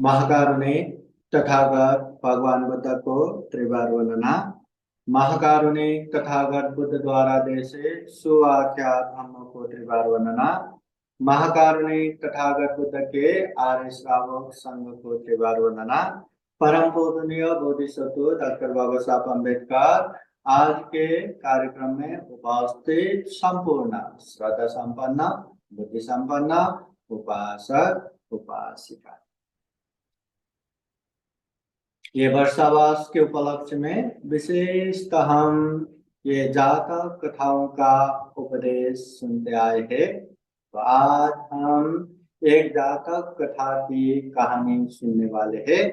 महाकारुणी तथागत भगवान बुद्ध को त्रिवार वर्णना। महाकारुणी तथागत बुद्ध द्वारा देशे सुआख्यात धम्म को त्रिवार वर्णना। महाकारुणी तथागत बुद्ध के आर्य श्रावक संघ को त्रिवार वर्णना। परम पूजनीय बोधिसत्व डॉक्टर बाबा साहब अम्बेडकर आज के कार्यक्रम में उपस्थित संपूर्ण श्रद्धा संपन्न बुद्धि संपन्न उपासक उपासिका, ये वर्षावास के उपलक्ष्य में विशेषतः हम ये जातक कथाओं का उपदेश सुनते आए हैं। तो आज हम एक जातक कथा की कहानी सुनने वाले हैं।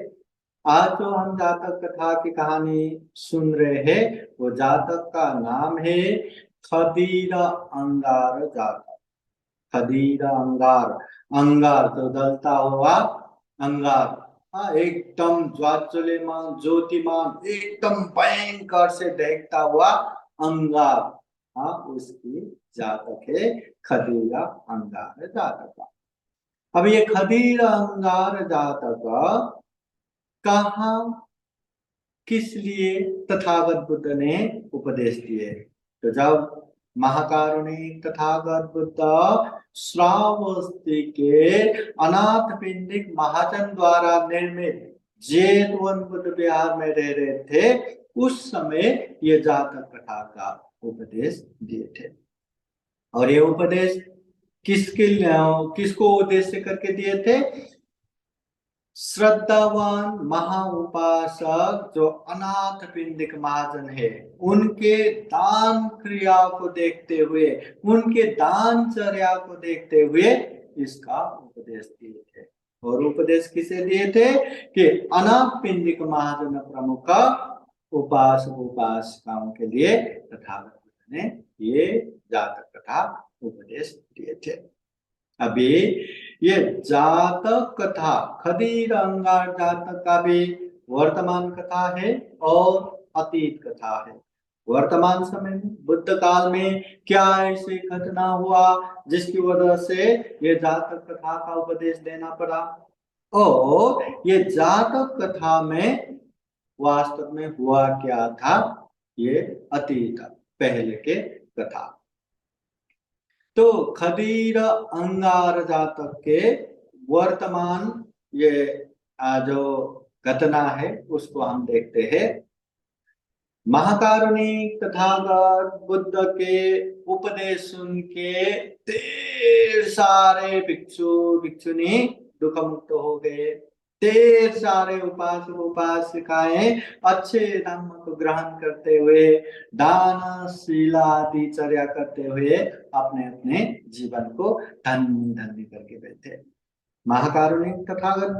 आज जो हम जातक कथा की कहानी सुन रहे हैं वो जातक का नाम है खदीर अंगार जातक। खदीर अंगार, अंगार तो जलता हुआ अंगार, एकदम ज्वाज्वल्यमान ज्योतिमान एकदम भयंकर से देखता हुआ अंगार, उसकी जातक है खदीर अंगार जातक। अब ये खदीर अंगार जातक कहाँ किस लिए तथागत बुद्ध ने उपदेश दिए? तो जब महाकारुणी तथागत बुद्ध श्रावस्ती के अनाथ पिंडिक महाजन द्वारा निर्मित जेतवन बुद्ध विहार में रह रहे थे, उस समय ये जातक कथा का उपदेश दिए थे। और ये उपदेश किसको उद्देश्य करके दिए थे? श्रद्धावान महाउपासक जो अनाथ पिंडिक महाजन है, उनके दान क्रिया को देखते हुए, उनके दानचर्या को देखते हुए इसका उपदेश दिए थे। और उपदेश किसे दिए थे? कि अनाथ पिंडिक महाजन प्रमुख उपासक उपासिकाओं के लिए तथागत बुद्ध ने ये जातक कथा उपदेश दिए थे। अभी ये जातक कथा खदीर अंगार जातक का भी वर्तमान कथा है और अतीत कथा है। वर्तमान समय में बुद्ध काल में क्या ऐसी घटना हुआ जिसकी वजह से ये जातक कथा का उपदेश देना पड़ा, और ये जातक कथा में वास्तव में हुआ क्या था, ये अतीत पहले के कथा। तो खदीर अंगार जातक के वर्तमान ये जो घटना है उसको हम देखते हैं। महाकारुणी तथागत बुद्ध के उपदेश सुन के ढेर सारे भिक्षु भिक्षुनी दुख मुक्त हो गए। ढेर सारे उपासक उपासिकाएं अच्छे धर्म को ग्रहण करते हुए दान शीलादि चर्या करते हुए अपने अपने जीवन को धन्य धन्य करके बैठे। महाकारुणी तथागत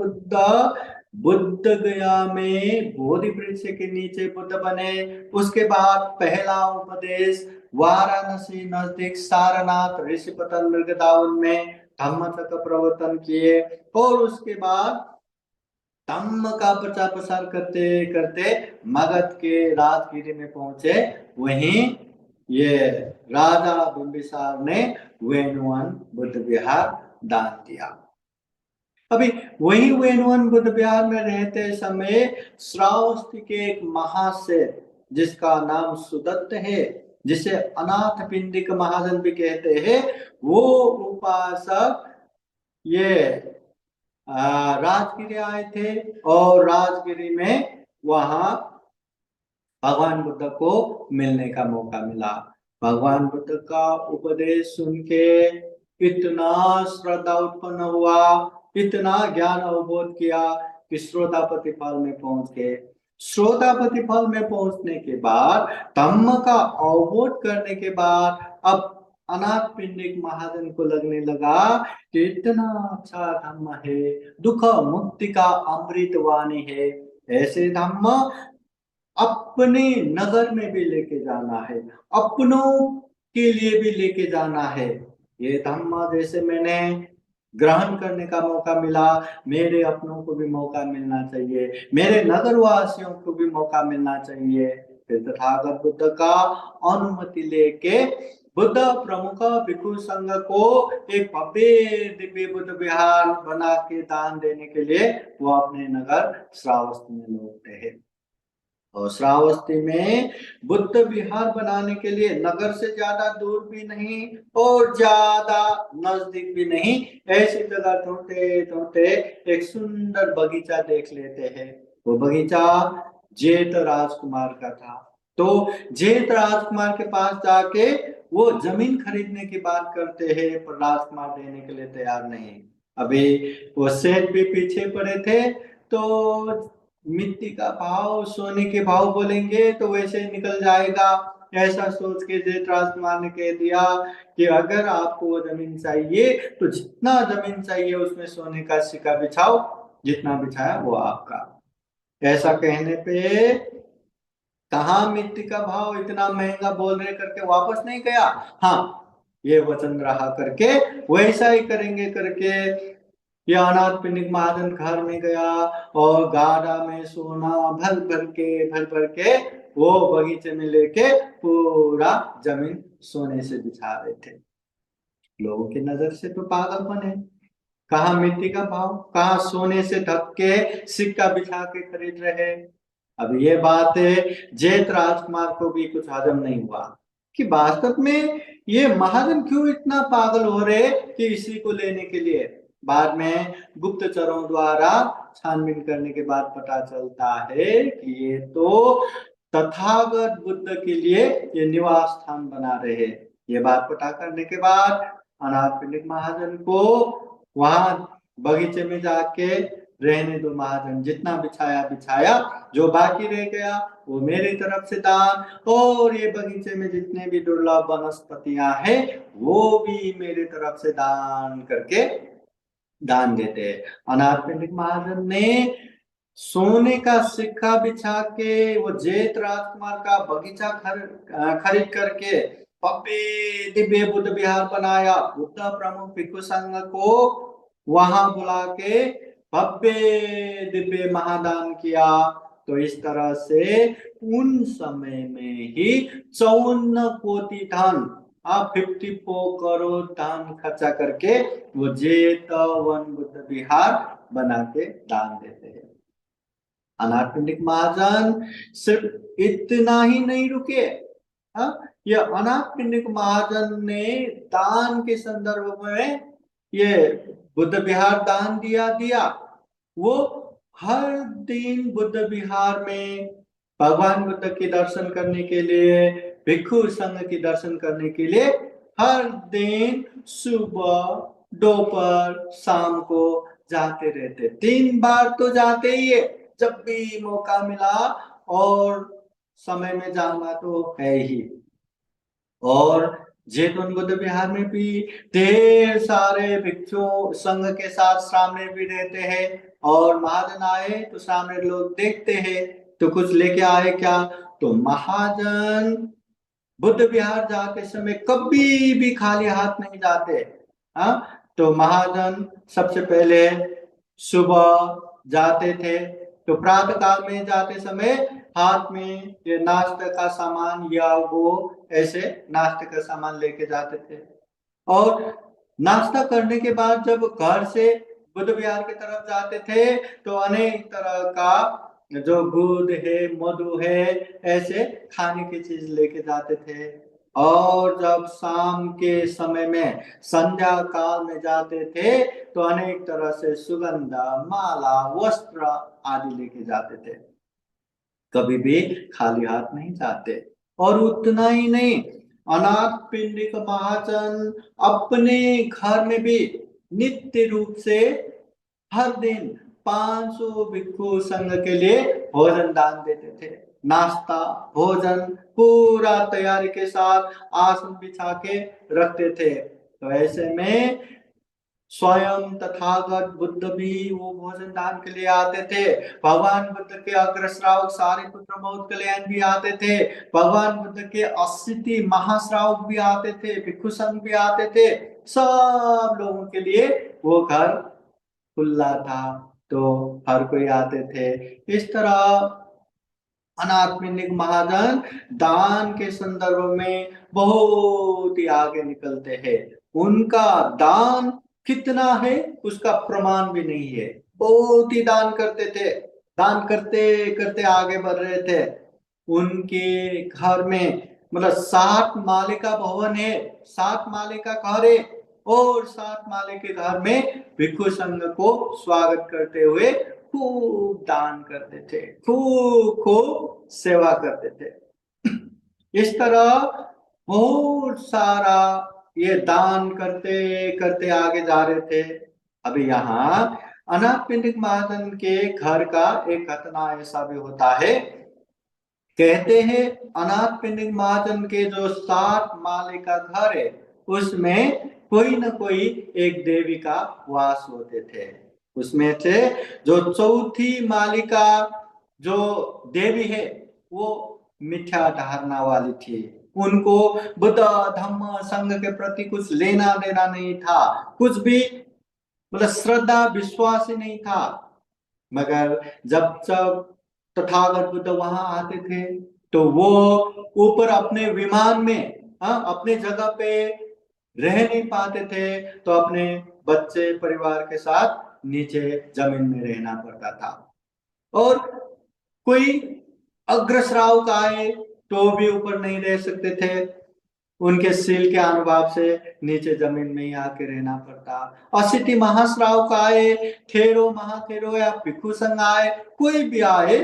बुद्ध गया में बोधि वृक्ष के नीचे बुद्ध बने। उसके बाद पहला उपदेश वाराणसी नजदीक सारनाथ ऋषिपतन मृगदावन में धम्मचक्र प्रवर्तन किए, और उसके बाद धम्म का प्रचार प्रसार करते करते मगध के राजगिरी में पहुंचे। वहीं ये राजा बिंबिसार ने वेणुवन बुद्ध विहार दान दिया। अभी वही वेणुवन बुद्ध विहार में रहते समय श्रावस्ती के एक महाशय जिसका नाम सुदत्त है, जिसे अनाथ पिंडिक महाजन भी कहते हैं, वो उपासक ये राजगिरी आए थे, और राजगिरी में वहां भगवान बुद्ध को मिलने का मौका मिला। भगवान बुद्ध का उपदेश सुन के इतना श्रद्धा उत्पन्न हुआ, इतना ज्ञान अवबोध किया कि श्रोतापति फल में पहुंच गए। श्रोतापति फल में पहुंचने के बाद धम्म का अवबोध करने के बाद अब अनाथ पिंडिक महाजन को लगने लगा कि इतना अच्छा धम्म है, दुख मुक्ति का अमृत वाणी है, ऐसे धम्म अपने नगर में भी लेके जाना है, अपनों के लिए भी लेके जाना है। ये धम्म जैसे मैंने ग्रहण करने का मौका मिला, मेरे अपनों को भी मौका मिलना चाहिए, मेरे नगर वासियों को भी मौका मिलना चाहिए। फिर तथागत बुद्ध का अनुमति लेके बुद्ध प्रमुख भिक्षु संघ को एक भव्य दिव्य बुद्ध विहार बना के दान देने के लिए वो अपने नगर श्रावस्ती में लौटे हैं। और श्रावस्ती में बुद्ध विहार बनाने के लिए नगर से ज्यादा दूर भी नहीं और ज्यादा नजदीक भी नहीं, ऐसी जगह ढूंढते ढूंढते एक सुंदर बगीचा देख लेते हैं। वो बगीचा जेठ राजकुमार का था। तो जेठ राजकुमार के पास जाके वो जमीन खरीदने की बात करते हैं, पर राजकुमार देने के लिए तैयार नहीं। अभी वो सेठ भी पीछे पड़े थे, तो मिट्टी का भाव सोने के भाव बोलेंगे तो वैसे ही निकल जाएगा। ऐसा सोच के जेठ राजकुमार ने कह दिया कि अगर आपको वो जमीन चाहिए तो जितना जमीन चाहिए उसमें सोने का सिक्का बिछाओ, जितना बिछाया वो आपका। ऐसा कहने पे कहा मिट्टी का भाव इतना महंगा बोल रहे करके वापस नहीं गया। हाँ, ये वचन रहा करके वैसा ही करेंगे करके ये अनाथ पिंडिक महाजन घर में गया और गाड़ा में सोना भर भर के वो बगीचे में लेके पूरा जमीन सोने से बिछा रहे थे। लोगों की नजर से तो पागलपन है, कहा मिट्टी का भाव, कहा सोने से ढक के सिक्का बिछा के खरीद रहे। अब ये बात जेठ राजकुमार को भी कुछ हजम नहीं हुआ कि वास्तव में ये महाजन क्यों इतना पागल हो रहे कि इसी को लेने के लिए। बाद में गुप्तचरों द्वारा छानबीन करने के बाद पता चलता है कि ये तो तथागत बुद्ध के लिए ये निवास स्थान बना रहे। ये बात पता करने के बाद अनाथ पिंडिक महाजन को वहां बगीचे में जाके रहने दो महाजन, जितना बिछाया बिछाया, जो बाकी रह गया वो मेरी तरफ से दान, और ये बगीचे में जितने भी दुर्लभ वनस्पतियां हैं वो भी मेरी तरफ से दान करके दान देते हैं। अनाथ पिंडिक महाजन ने सोने का सिक्का बिछा के वो जेठ राजकुमार का बगीचा खरीद करके भव्य दिव्य बुद्ध विहार बनाया। बुद्ध प्रमुख भिक्षु संघ को वहां बुला के भव्य दिव्य महादान किया। तो इस तरह से उन समय में ही 54 कोटि धन 54 करोड़ धन खर्चा करके वो जेतवन बुद्ध विहार बना के दान देते हैं। अनाथ पिंडिक महाजन सिर्फ इतना ही नहीं रुके। हाँ, ये अनाथ पिंडिक महाजन ने दान के संदर्भ में ये बुद्ध विहार दान दिया दिया। वो हर दिन बुद्ध विहार में भगवान बुद्ध के दर्शन करने के लिए, भिक्षु संघ के दर्शन करने के लिए हर दिन सुबह दोपहर शाम को जाते रहते। 3 बार तो जाते ही है, जब भी मौका मिला और समय में जाना तो है ही। और जैतून बुद्ध विहार में भी ढेर सारे भिक्षु संघ के साथ सामने भी रहते हैं, और महाजन आए तो सामने लोग देखते हैं तो कुछ लेके आए क्या। तो महाजन बुद्ध विहार जाते समय कभी भी खाली हाथ नहीं जाते। हाँ, तो महाजन सबसे पहले सुबह जाते थे, तो प्रातः काल में जाते समय हाथ में ये नाश्ते का सामान या वो ऐसे नाश्ते का सामान लेके जाते थे। और नाश्ता करने के बाद जब घर से बुद्ध विहार की तरफ जाते थे तो अनेक तरह का जो दूध है मधु है ऐसे खाने की चीज लेके जाते थे। और जब शाम के समय में संध्या काल में जाते थे तो अनेक तरह से सुगंध माला वस्त्र आदि लेके जाते थे, कभी भी खाली हाथ नहीं जाते। और उतना ही नहीं, अनाथ पिंडिक महाजन अपने घर में भी नित्य रूप से हर दिन 500 भिक्षु संघ के लिए भोजन दान देते थे। नाश्ता भोजन पूरा तैयारी के साथ आसन बिछा के रखते थे। तो ऐसे में स्वयं तथागत बुद्ध भी वो भोजन दान के लिए आते थे। भगवान बुद्ध के अग्र श्रावक सारिपुत्र बहुत कल्याण भी आते थे। भगवान बुद्ध के 80 महाश्रावक भी आते थे, भिक्षु संघ भी आते थे। सब लोगों के लिए वो घर खुला था, तो हर कोई आते थे। इस तरह अनाथपिंडिक महाजन दान के संदर्भ में बहुत ही आगे निकलते हैं। उनका दान कितना है उसका प्रमाण भी नहीं है, बहुत ही दान करते थे, दान करते करते आगे बढ़ रहे थे। उनके घर में मतलब 7 माले का भवन है, 7 माले का घर है, और 7 माले के घर में भिक्षु संघ को स्वागत करते हुए खूब दान करते थे, खूब खूब सेवा करते थे। इस तरह बहुत सारा ये दान करते करते आगे जा रहे थे। अभी यहाँ अनाथपिंडिक महाजन के घर का एक घटना ऐसा भी होता है। कहते हैं अनाथपिंडिक महाजन के जो 7 माले का घर है उसमें कोई न कोई एक देवी का वास होते थे। उसमें से जो चौथी मालिका जो देवी है वो मिथ्या धारणा वाली थी। उनको बुद्ध धम्म संघ के प्रति कुछ लेना देना नहीं था, कुछ भी मतलब श्रद्धा विश्वास ही नहीं था। मगर जब जब तथागत बुद्ध वहां आते थे तो वो ऊपर अपने विमान में, अपने जगह पे रह नहीं पाते थे, तो अपने बच्चे परिवार के साथ नीचे जमीन में रहना पड़ता था। और कोई अग्र श्रावक आए तो भी ऊपर नहीं रह सकते थे, उनके सील के अनुभव से नीचे जमीन में ही आके रहना पड़ता। असिति महाश्रावक आए, थेरो महाथेरो या भिक्षु संघ आए, कोई भी आए,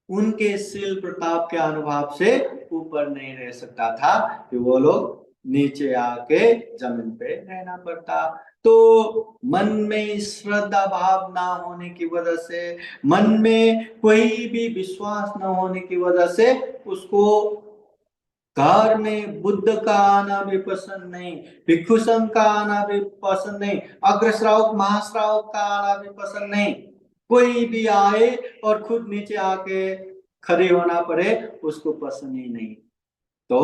उनके सील प्रताप के अनुभव से ऊपर नहीं रह सकता था कि वो लोग नीचे आके जमीन पे रहना पड़ता। तो मन में श्रद्धा भाव ना होने की वजह से, मन में कोई भी विश्वास न होने की वजह से उसको घर में बुद्ध का आना भी पसंद नहीं, भिक्षु संघ का आना भी पसंद नहीं, अग्र श्रावक महाश्रावक का आना भी पसंद नहीं। कोई भी आए और खुद नीचे आके खड़े होना पड़े उसको पसंद ही नहीं। तो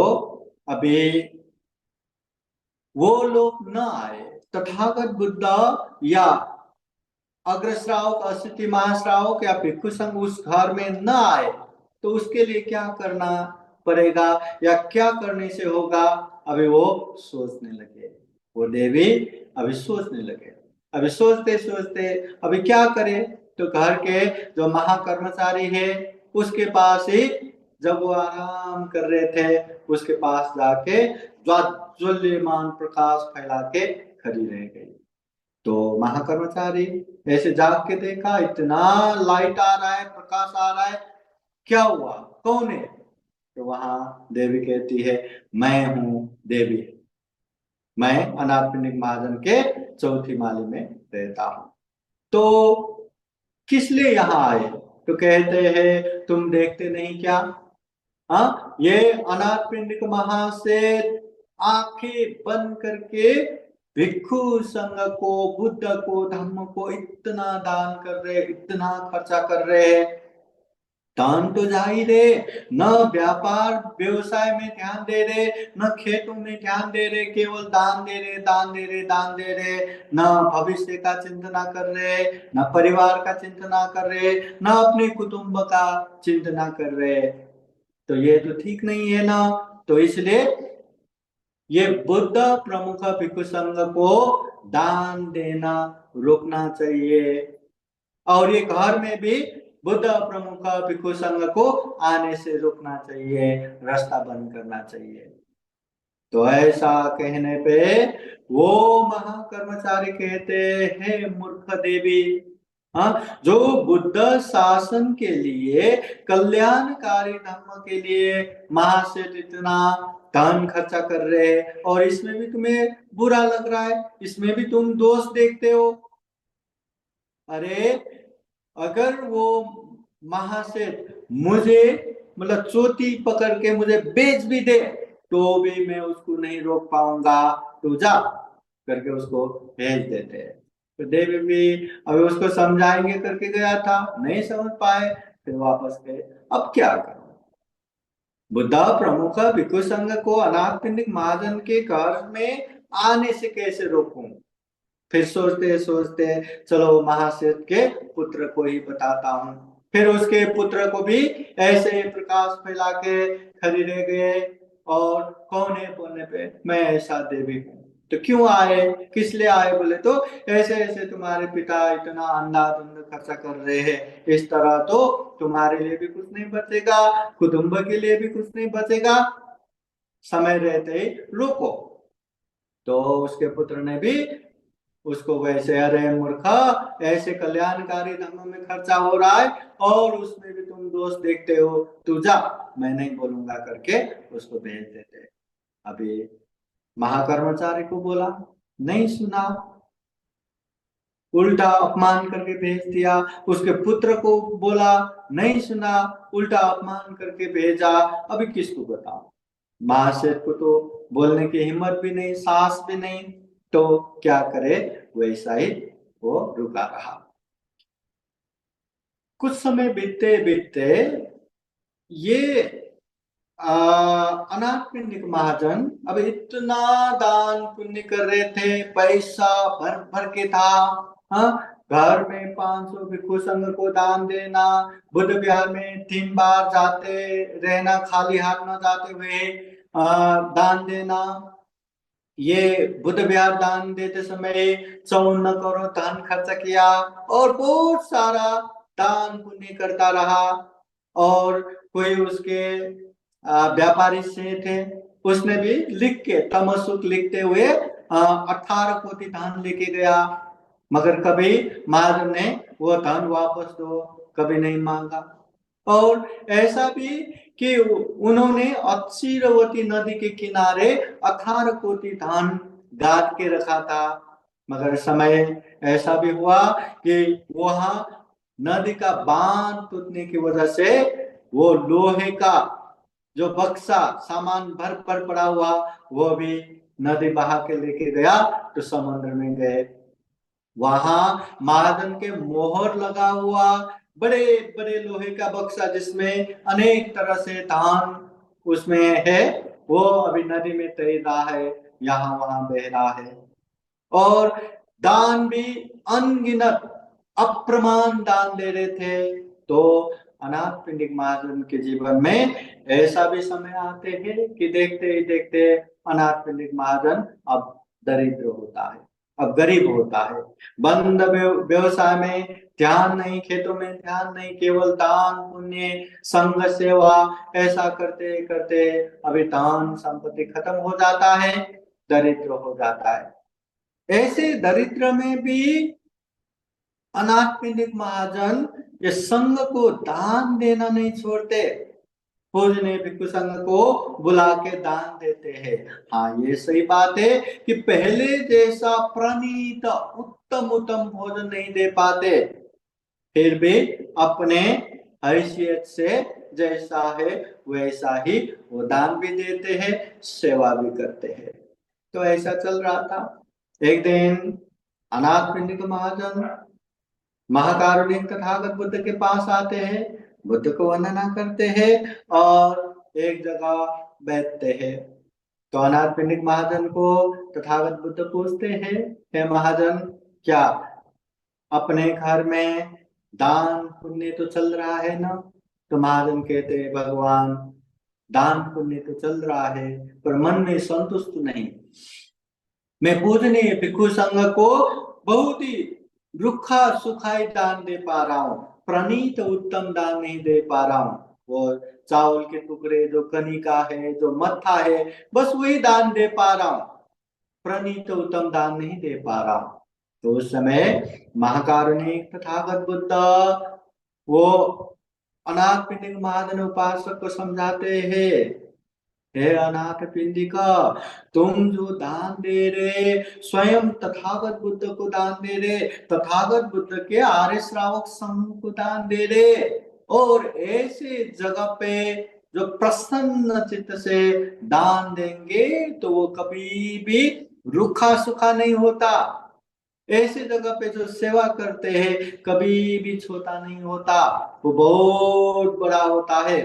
अभी वो लोग न आए, तथागत बुद्ध या अग्र श्रावक असिति महाश्रावक या भिक्षु संघ उस घर में न आए तो उसके लिए क्या करना पड़ेगा या क्या करने से होगा, अभी वो सोचने लगे। वो देवी अभी सोचने लगे। अभी सोचते सोचते अभी क्या करे, तो घर के जो महाकर्मचारी है उसके पास ही, जब वो आराम कर रहे थे उसके पास जाके ज्वलमान प्रकाश फैला के खड़ी रह गई। तो महाकर्मचारी ऐसे जाग के देखा, इतना लाइट आ रहा है, प्रकाश आ रहा है, क्या हुआ, कौन है? तो वहां देवी कहती है, मैं हूं देवी, मैं अनाथपिंडिक महाजन के चौथी माले में रहता हूं। तो किस लिए यहाँ आए? तो कहते हैं, तुम देखते नहीं क्या, हाँ ये अनाथपिंडिक महाशय आंखें बंद करके भिक्षु संघ को, बुद्ध को, धम्म को इतना दान कर रहे, इतना खर्चा कर रहे हैं। दान तो जाहिर है, न व्यापार व्यवसाय में ध्यान दे रहे, न खेतों में ध्यान दे रहे, केवल दान दे रहे, दान दे रहे, दान दे रहे, न भविष्य का चिंतना कर रहे, न परिवार का चिंतना कर रहे, न अपने कुटुंब का चिंतना कर रहे। तो ये तो ठीक नहीं है ना। तो इसलिए ये बुद्ध प्रमुख भिक्षु संघ को दान देना रोकना चाहिए, और ये घर में भी बुद्ध प्रमुख भिक्षु संघ को आने से रोकना चाहिए, रास्ता बंद करना चाहिए। तो ऐसा कहने पे वो महाकर्मचारी कहते हैं, मूर्ख देवी, हाँ जो बुद्ध शासन के लिए, कल्याणकारी धर्म के लिए महाशय इतना धन खर्चा कर रहे हैं, और इसमें भी तुम्हें बुरा लग रहा है, इसमें भी तुम दोष देखते हो। अरे अगर वो महाशय मुझे मतलब चोटी पकड़ के मुझे बेच भी दे तो भी मैं उसको नहीं रोक पाऊंगा, तो जा करके उसको भेज देते हैं। तो देवी भी अभी उसको समझाएंगे करके गया था, नहीं समझ पाए, फिर वापस गए। अब क्या करूं? बुद्ध प्रमुख भिक्षु संघ को अनाथपिंडिक महाजन के घर में आने से कैसे रोकूं? फिर सोचते सोचते चलो महाशय के पुत्र को ही बताता हूँ। फिर उसके पुत्र को भी ऐसे प्रकाश फैला के खरीदे गए। और कौन है बोलने पे मैं ऐसा देवी हूँ। तो क्यों आए, किस लिए आए बोले तो ऐसे ऐसे तुम्हारे पिता इतना अंधाधुंध खर्चा कर रहे हैं, इस तरह तो तुम्हारे लिए भी कुछ नहीं बचेगा, कुटुंब के लिए भी कुछ नहीं बचेगा, समय रहते ही रुको। तो उसके पुत्र ने भी उसको वैसे, अरे मूर्खा, ऐसे कल्याणकारी धर्म में खर्चा हो रहा है और उसमें भी तुम दोष देखते हो, तू जा, मैं नहीं बोलूंगा करके उसको भेज देते। अभी महाकर्मचारी को बोला, नहीं सुना, उल्टा अपमान करके भेज दिया। उसके पुत्र को बोला, नहीं सुना, उल्टा अपमान करके भेजा। अभी किसको बताऊं, महाशय को तो बोलने की हिम्मत भी नहीं, साहस भी नहीं, तो क्या करे, वैसा ही वो रुका रहा। कुछ समय बीतते बीतते ये अनाथ पिंडिक महाजन अब इतना दान पुण्य कर रहे थे, पैसा भर भर के था। हाँ, घर में 500 भिक्षु संघ को दान देना, बुद्ध विहार में 3 बार जाते रहना, खाली हाथ न जाते हुए दान देना। ये बुद्ध विहार दान देते समय 54 करोड़ धन खर्च किया और बहुत सारा दान पुण्य करता रहा। और कोई उसके व्यापारी से थे, उसने भी लिख के तमसुक लिखते हुए 18 कोटि धन लेके गया, मगर कभी महाजन ने वो धन वापस दो कभी नहीं मांगा। और ऐसा भी कि उन्होंने अक्षीरवती नदी के किनारे 18 कोटि धन गाड़ के रखा था, मगर समय ऐसा भी हुआ कि वहां नदी का बांध टूटने की वजह से वो लोहे का जो बक्सा सामान भर भर पड़ा हुआ वो भी नदी बहा के लेके गया, तो समुद्र में गए। वहां महाजन के मोहर लगा हुआ बड़े बड़े लोहे का बक्सा जिसमें अनेक तरह से धान उसमें है, वो अभी नदी में तैर रहा है, यहाँ वहां बह रहा है। और दान भी अनगिनत अप्रमाण दान दे रहे थे। तो अनाथ पिंडिक महाजन के जीवन में ऐसा भी समय आते हैं कि देखते ही देखते अनाथ पिंडिक महाजन अब दरिद्र होता है, अब गरीब होता है। बंद व्यवसाय में ध्यान नहीं, खेतों में ध्यान नहीं, केवल दान पुण्य संघ सेवा ऐसा करते करते अभी दान संपत्ति खत्म हो जाता है, दरिद्र हो जाता है। ऐसे दरिद्र में भी अनाथ पिंडिक महाजन ये संघ को दान देना नहीं छोड़ते, पूजने भिक्षु संघ को बुला के दान देते हैं। हाँ, ये सही बात है कि पहले जैसा प्रणीत उत्तम उत्तम भोजन नहीं दे पाते, फिर भी अपने हैसियत से जैसा है वैसा ही वो दान भी देते हैं, सेवा भी करते हैं। तो ऐसा चल रहा था। एक दिन अनाथ पिंडिक महाजन महाकारुणिक तथागत बुद्ध के पास आते हैं, बुद्ध को वंदना करते हैं और एक जगह बैठते हैं। तो अनाथ पिंडिक महाजन को तथागत बुद्ध पूछते हैं, हे महाजन, क्या अपने घर में दान पुण्य तो चल रहा है ना? तो महाजन कहते हैं, भगवान, दान पुण्य तो चल रहा है पर मन में संतुष्ट नहीं। मैं पूजनीय भिक्षु संघ को बहुत ही रुखा सुखाई दान दे पा रहा हूँ, प्रणीत उत्तम दान नहीं दे पा रहा हूँ। वो चावल के टुकड़े, जो कनिका है, जो मत्था है, बस वही दान दे पा रहा हूँ, प्रणीत उत्तम दान नहीं दे पा रहा हूँ। तो उस समय महाकारुणिक तथागत बुद्ध वो अनाथ पिंडिक महाजन उपासक को समझाते हैं, हे अनाथ पिंडिका, तुम जो दान दे रहे स्वयं तथागत बुद्ध को दान दे रहे, तथागत बुद्ध के आर्य श्रावक समूह को दान दे रहे, और ऐसे जगह पे जो प्रसन्न चित्त से दान देंगे तो वो कभी भी रूखा सूखा नहीं होता। ऐसे जगह पे जो सेवा करते हैं कभी भी छोटा नहीं होता, वो बहुत बड़ा होता है,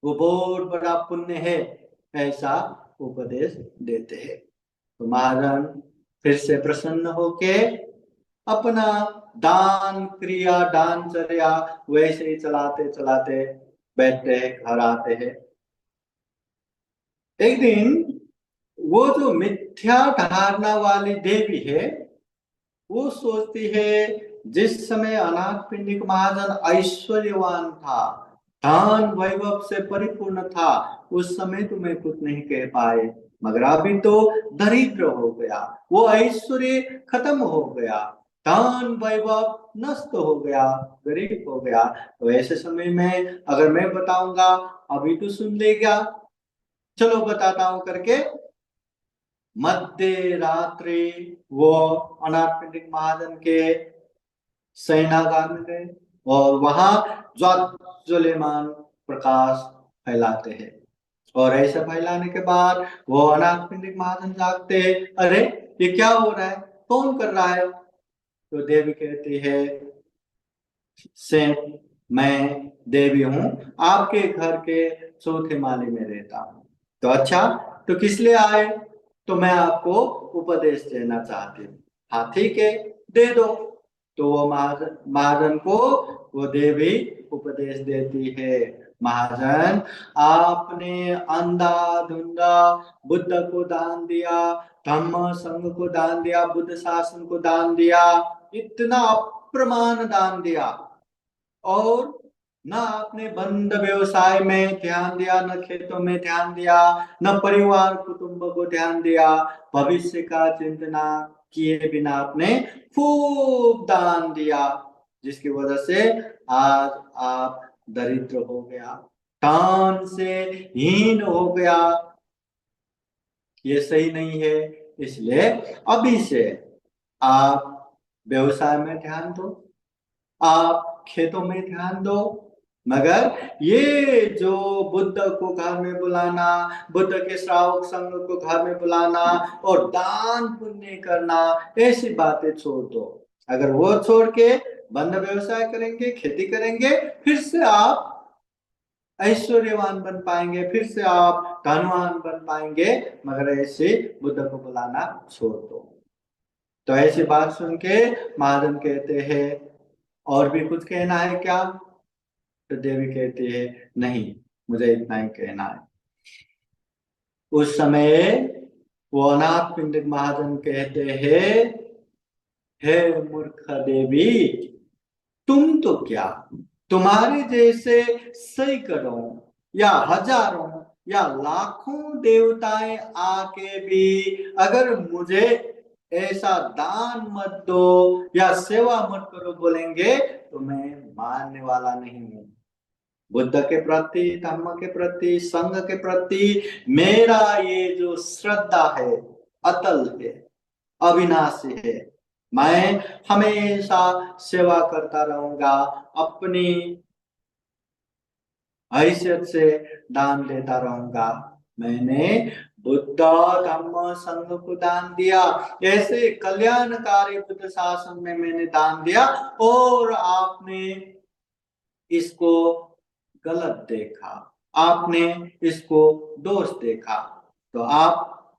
वो बहुत बड़ा पुण्य है, ऐसा उपदेश देते हैं। तो महाराज फिर से प्रसन्न होके अपना दान क्रिया दानचर्या वैसे ही चलाते चलाते बैठते हैं, घर आते हैं। एक दिन वो जो मिथ्या धारणा वाली देवी है, वो सोचती है जिस समय अनाथ पिंडिक महाजन ऐश्वर्यवान था, धन वैभव से परिपूर्ण था, उस समय तो मैं कुछ नहीं कह पाए, मगर अभी तो दरिद्र हो गया, वो ऐश्वर्य खत्म हो गया, धन वैभव नष्ट हो गया, गरीब हो गया। तो ऐसे समय में अगर मैं बताऊंगा अभी तो सुन लेगा, चलो बताता हूं करके मध्य रात्रि वो अनाथ पिंडिक महाजन के शयनागार में गए और वहां ज्वलमान प्रकाश फैलाते हैं। और ऐसा फैलाने के बाद वो अनाथ पिंडिक महाजन जागते हैं, अरे ये क्या हो रहा है, कौन कर रहा है? तो देवी कहती है, सेठ मैं देवी हूं, आपके घर के चौथे माले में रहता हूं। तो अच्छा, तो किस लिए आए? तो मैं आपको उपदेश देना चाहती हूँ। हाँ ठीक है, दे दो। तो वो महाजन को वो देवी उपदेश देती है, महाजन आपने अंधाधुंधा बुद्ध को दान दिया, धम्म संघ को दान दिया, बुद्ध शासन को दान दिया, इतना अप्रमाण दान दिया, और न आपने बंद व्यवसाय में ध्यान दिया, न खेतों में ध्यान दिया, न परिवार कुटुंब को ध्यान दिया, भविष्य का चिंतना किए बिना आपने खूब दान दिया, जिसकी वजह से आज आप दरिद्र हो गया, दान से हीन हो गया। ये सही नहीं है, इसलिए अभी से आप व्यवसाय में ध्यान दो, आप खेतों में ध्यान दो, मगर ये जो बुद्ध को घर में बुलाना, बुद्ध के श्रावक संघ को घर में बुलाना और दान पुण्य करना, ऐसी बातें छोड़ दो। अगर वो छोड़ के बंद व्यवसाय करेंगे, खेती करेंगे, फिर से आप ऐश्वर्यवान बन पाएंगे, फिर से आप धनवान बन पाएंगे, मगर ऐसे बुद्ध को बुलाना छोड़ दो। तो ऐसी बात सुन के महाजन कहते हैं, और भी कुछ कहना है क्या? तो देवी कहती है, नहीं, मुझे इतना ही कहना है। उस समय वो अनाथ पिंडिक महाजन कहते हैं, हे मूर्ख देवी, तुम तो क्या, तुम्हारे जैसे सैकड़ों या हजारों या लाखों देवताएं आके भी अगर मुझे ऐसा दान मत दो या सेवा मत करो बोलेंगे, तो मैं मानने वाला नहीं हूं। बुद्ध के प्रति, धम्म के प्रति, संघ के प्रति मेरा ये जो श्रद्धा है अतल है, अविनाशी है। मैं हमेशा सेवा करता रहूंगा, अपनी हैसियत से दान देता रहूंगा। मैंने बुद्ध धम्म संघ को दान दिया, ऐसे कल्याणकारी बुद्ध शासन में मैंने दान दिया, और आपने इसको गलत देखा, आपने इसको दोष देखा, तो आप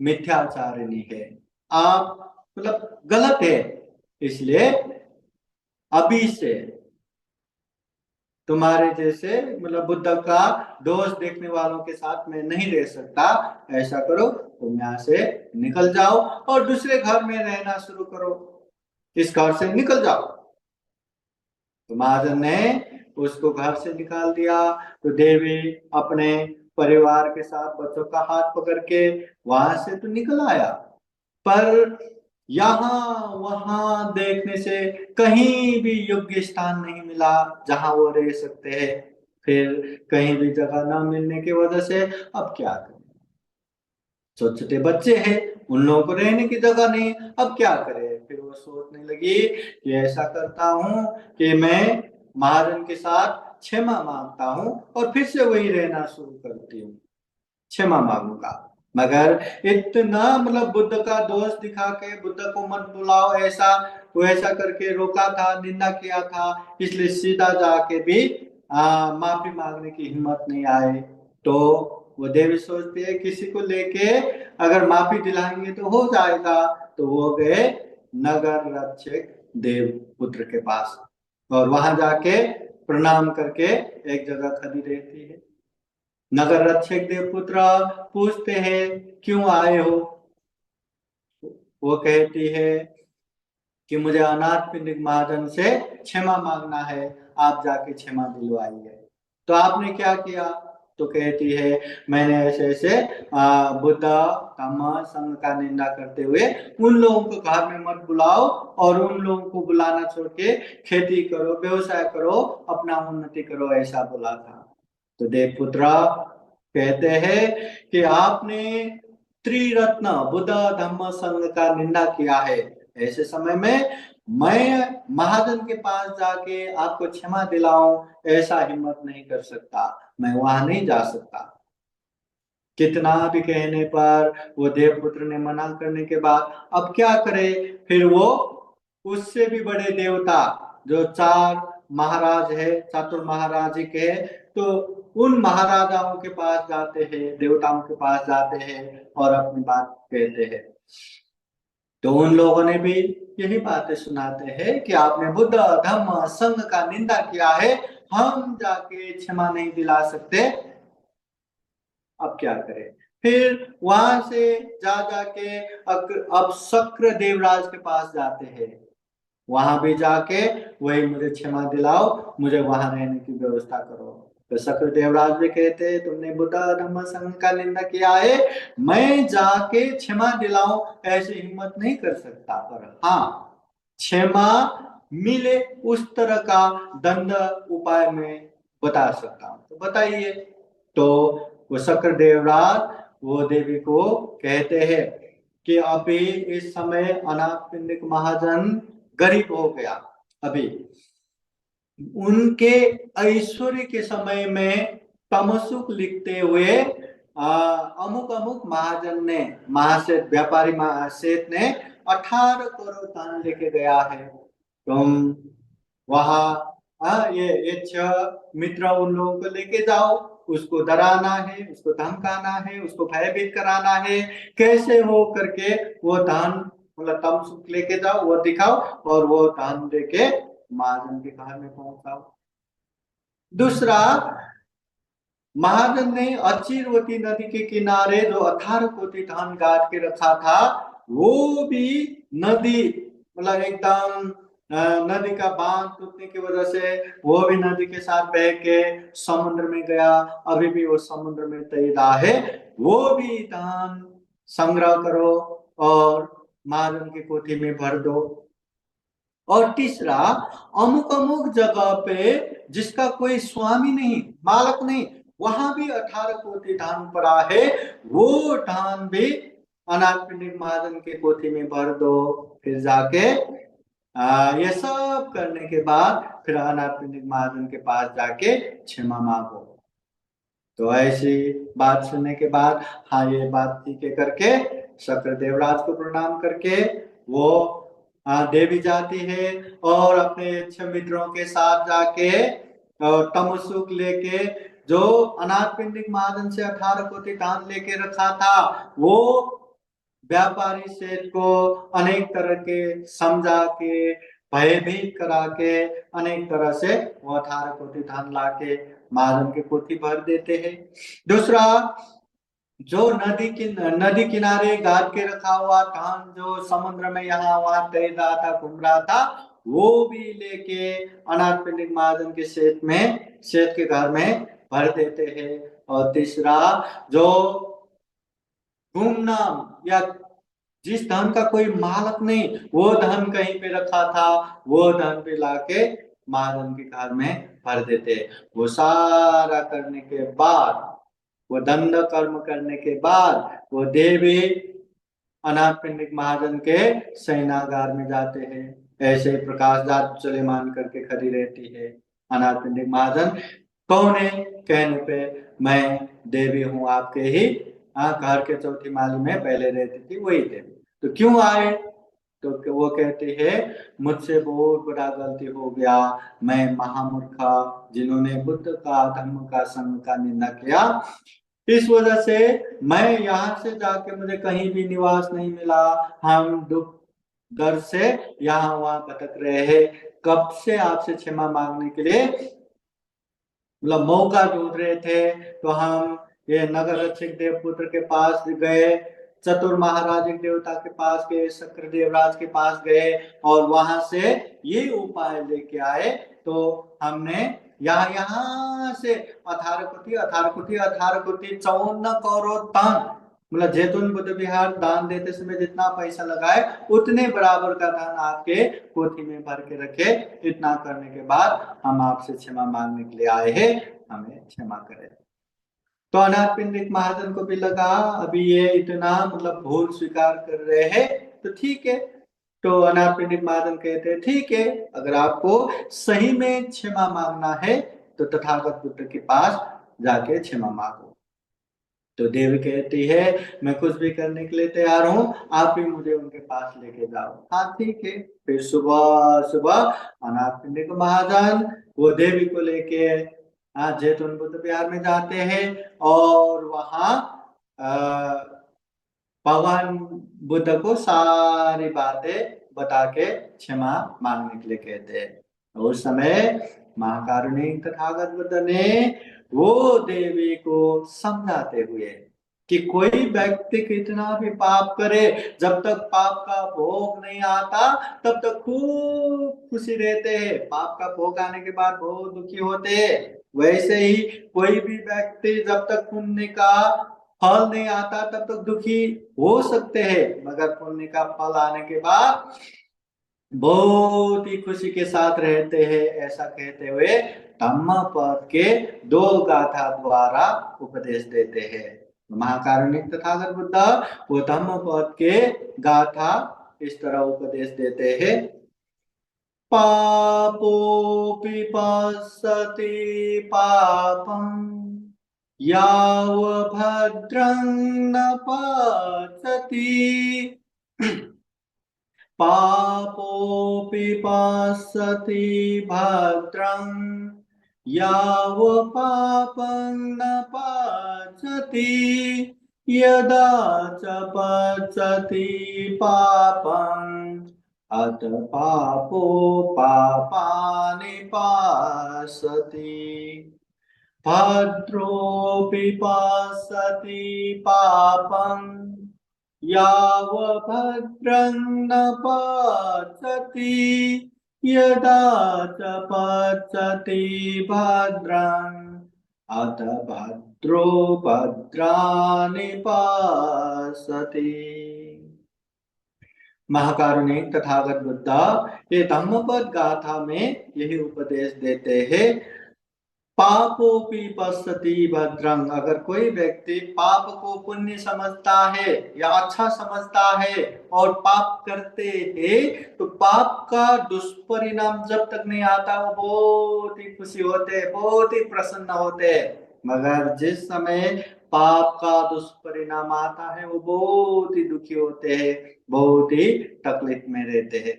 मिथ्याचारिणी है, आप मतलब गलत है। इसलिए अभी से तुम्हारे जैसे मतलब बुद्ध का दोष देखने वालों के साथ मैं नहीं रह सकता। ऐसा करो, तुम यहाँ से निकल जाओ और दूसरे घर में रहना शुरू करो, इस घर से निकल जाओ। तो महाजन ने उसको घर से निकाल दिया। तो देवी अपने परिवार के साथ बच्चों का हाथ पकड़ के वहां से तो निकल आया, पर यहाँ वहां देखने से कहीं भी योग्य स्थान नहीं मिला जहां वो रह सकते हैं। फिर कहीं भी जगह न मिलने की वजह से अब क्या करें, छोटे छोटे बच्चे हैं, उन लोगों को रहने की जगह नहीं, अब क्या करें? फिर वो सोचने लगी कि ऐसा करता हूँ कि मैं महाजन के साथ क्षमा मांगता हूँ और फिर से वही रहना शुरू करती हूँ, क्षमा मांगूंगा। मगर इतना मतलब बुद्ध का दोष दिखा के बुद्ध को मत बुलाओ, ऐसा वो ऐसा करके रोका था, निंदा किया था, इसलिए सीधा जाके भी माफी मांगने की हिम्मत नहीं आए। तो वो देवी सोचती है किसी को लेके अगर माफी दिलाएंगे तो हो जाएगा। तो वो गए नगर रक्षक देवपुत्र के पास, और वहां जाके प्रणाम करके एक जगह खड़ी रहती है। नगर रक्षक देवपुत्र पूछते हैं क्यों आए हो? वो कहती है कि मुझे अनाथ पिंडिक महाजन से क्षमा मांगना है, आप जाके क्षमा दिलवाइए। तो आपने क्या किया? तो कहती है मैंने ऐसे ऐसे बुद्ध धम्म संघ का निंदा करते हुए उन लोगों को घर में मत बुलाओ और उन लोगों को बुलाना छोड़ के खेती करो, व्यवसाय करो, अपना उन्नति करो, ऐसा बोला था। तो देवपुत्र कहते हैं कि आपने त्रिरत्न बुद्ध धम्म संघ का निंदा किया है, ऐसे समय में मैं महाजन के पास जाके आपको क्षमा दिलाऊं, ऐसा हिम्मत नहीं कर सकता, मैं वहां नहीं जा सकता। कितना भी कहने पर वो देवपुत्र ने मना करने के बाद अब क्या करे? फिर वो उससे भी बड़े देवता जो 4 महाराज है, चातुर महाराज के, तो उन महाराजाओं के पास जाते हैं, देवताओं के पास जाते हैं और अपनी बात कहते हैं। तो उन लोगों ने भी यही बातें सुनाते हैं कि आपने बुद्ध धम्म संघ का निंदा किया है, हम जाके क्षमा नहीं दिला सकते, अब क्या करें? फिर वहां से जा जाके अब शक्र देवराज के पास जाते हैं, वहां भी जाके वही मुझे क्षमा दिलाओ, मुझे वहां रहने की व्यवस्था करो। तो शक्र देवराज भी कहते हैं तुमने बुद्ध धम्म संघ का निंदा किया है, मैं जाके क्षमा दिलाऊं ऐसी हिम्मत नहीं कर सकता, पर हाँ क्षमा मिले उस तरह का दंड उपाय में बता सकता हूं, तो बताइए। तो वो शक्र देवराज वो देवी को कहते हैं कि अभी इस समय अनाथ पिंडिक महाजन गरीब हो गया, अभी उनके ऐश्वर्य के समय में तमसुक लिखते हुए अमुक अमुक महाजन ने, महासेठ व्यापारी महासेठ ने 18 करोड़ धन लेके गया है, तुम वहां ये 6 मित्र उन लोगों को लेके जाओ, उसको डराना है, उसको धमकाना है, उसको भयभीत कराना है, कैसे हो करके वो धन मतलब तमसुक लेके जाओ, वो दिखाओ और वो धन लेके महाजन के घर में पहुंचाओ। दूसरा, महाजन ने अचिरवती नदी के किनारे जो 18 कोटी धन गाड़ के रखा था, वो भी नदी मतलब एकदम नदी का बांध टूटने की वजह से वो भी नदी के साथ बह के समुद्र में गया, अभी भी वो समुद्र में तैरा है, वो भी धन संग्रह करो और महाजन की कोठी में भर दो। और तीसरा, अमुक अमुक जगह पे जिसका कोई स्वामी नहीं, मालक नहीं, वहां भी 18 कोटी धान पड़ा है, वो धान भी अनाथ पिंडिक महाजन के कोठी में भर दो। फिर जाके ये सब करने के बाद फिर अनाथ पिंडिक महाजन के पास जाके क्षमा मांगो। तो ऐसी बात सुनने के बाद हाँ ये बात ठीक है करके शक्र देवराज को प्रणाम करके वो देवी जाती है और अपने 6 मित्रों के साथ जाके तमसुक लेके जो अनाथ पिंडिक महाजन से 18 कोटी दान लेके रखा था, वो व्यापारी सेठ को अनेक तरह के समझा के भयभीत करा के अनेक तरह से वो 18 कोटी धन ला के महाजन की कोठी भर देते हैं। दूसरा, जो नदी किनारे गाड़ के रखा हुआ धान जो समुद्र में यहाँ वहां तैर रहा था, घूम रहा था, वो भी लेके अनाथ पिंडिक महाजन के सेठ के घर में भर देते हैं। और तीसरा, जो गुमनाम या जिस धन का कोई मालक नहीं, वो धन कहीं पे रखा था, वो धन पे लाके महाजन के घर में भर देते। वो सारा करने के बाद, वो दंड कर्म करने के बाद वो देवी अनाथ पिंडिक महाजन के शयनागार में जाते हैं। ऐसे प्रकाश दात चले मान करके खड़ी रहती है। अनाथ पिंडिक महाजन कौन है कहने पे मैं देवी हूँ आपके ही घर के चौथी माली में पहले रहती थी, वही देवी। तो क्यों आए? तो वो कहते हैं मुझसे बहुत बड़ा गलती हो गया, मैं महामूर्खा जिन्होंने बुद्ध का धर्म का संघ का निंदा किया, इस वजह से मैं यहाँ से जाके मुझे कहीं भी निवास नहीं मिला, हम डर से यहाँ वहां भटक रहे हैं, कब से आपसे क्षमा मांगने के लिए मतलब मौका ढूंढ रहे थे। तो हम ये नगर रक्षक देवपुत्र के पास गए, चतुर महाराजिक देवता के पास गए, शक्र देवराज के पास गए और वहां से ये उपाय लेके आए। तो हमने यहाँ यहाँ से 18 कोटि 18 कोटि 18 कोटि 54 करोड़ टन मतलब जैतून बुद्ध विहार दान देते समय जितना पैसा लगाए उतने बराबर का धन आपके पोथी में भर के रखे। इतना करने के बाद हम आपसे क्षमा मांगने के लिए आए हैं, हमें क्षमा करें। तो अनाथ पिंडिक महाजन को भी लगा अभी ये इतना मतलब भूल स्वीकार कर रहे हैं तो ठीक है। तो अनाथ पिंडिक महाजन कहते हैं ठीक है, अगर आपको सही में क्षमा मांगना है तो तथागत बुद्ध के पास जाके क्षमा मांगो। तो देवी कहती है मैं कुछ भी करने के लिए तैयार हूँ, आप भी मुझे उनके पास लेके जाओ। हाँ ठीक है। फिर सुबह सुबह अनाथ पिंडिक महाजन वो देवी को लेके जैतून बुद्ध विहार में जाते हैं और वहां भगवान बुद्ध को सारी बातें बता के क्षमा मांगने के लिए कहते हैं। उस समय महाकारुणिक तथागत बुद्ध ने वो देवी को समझाते हुए कि कोई व्यक्ति कितना भी पाप करे, जब तक पाप का भोग नहीं आता तब तक खूब खुशी रहते हैं, पाप का भोग आने के बाद बहुत दुखी होते हैं। वैसे ही कोई भी व्यक्ति जब तक पुण्य का फल नहीं आता तब तक दुखी हो सकते हैं, मगर पुण्य का फल आने के बाद बहुत ही खुशी के साथ रहते हैं। ऐसा कहते हुए धम्मपद के 2 गाथा द्वारा उपदेश देते हैं। महाकारुणिक तथागत बुद्ध वो धम्मपद के गाथा इस तरह उपदेश देते हैं। पापोऽपि पश्यति पापं यावभद्रं न पश्यति पापोऽपि पश्यति भद्रं यावपापं न पश्यति यदा च पश्यति पापं अत पापो पापानि पश्यति भद्रोऽपि पश्यति पापं यावभद्रं न पश्यति यदा च पश्यति भद्रं अत भद्रो भद्राणि पश्यति। महाकारुणिक तथागत बुद्ध ये धम्मपद गाथा में यही उपदेश देते हैं। पापोपि पश्यति भद्रं, अगर कोई व्यक्ति पाप को पुण्य समझता है या अच्छा समझता है और पाप करते हैं तो पाप का दुष्परिणाम जब तक नहीं आता वो बहुत ही खुशी होते हैं, बहुत ही प्रसन्न होते हैं। मगर जिस समय पाप का दुष्परिणाम आता है वो बहुत ही दुखी होते हैं, बहुत ही तकलीफ में रहते हैं।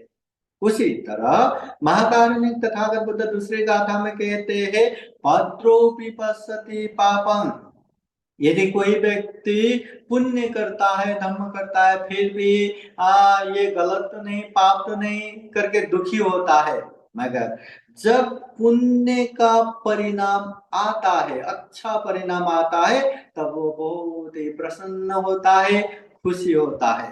उसी तरह महाकारुणिक तथागत बुद्ध दूसरे गाथा में कहते हैं भद्रोऽपि पश्यति पापं, यदि कोई व्यक्ति पुण्य करता है धर्म करता है फिर भी ये गलत तो नहीं पाप तो नहीं करके दुखी होता है, मगर जब पुण्य का परिणाम आता है, अच्छा परिणाम आता है, तब वो बहुत ही प्रसन्न होता है, खुशी होता है।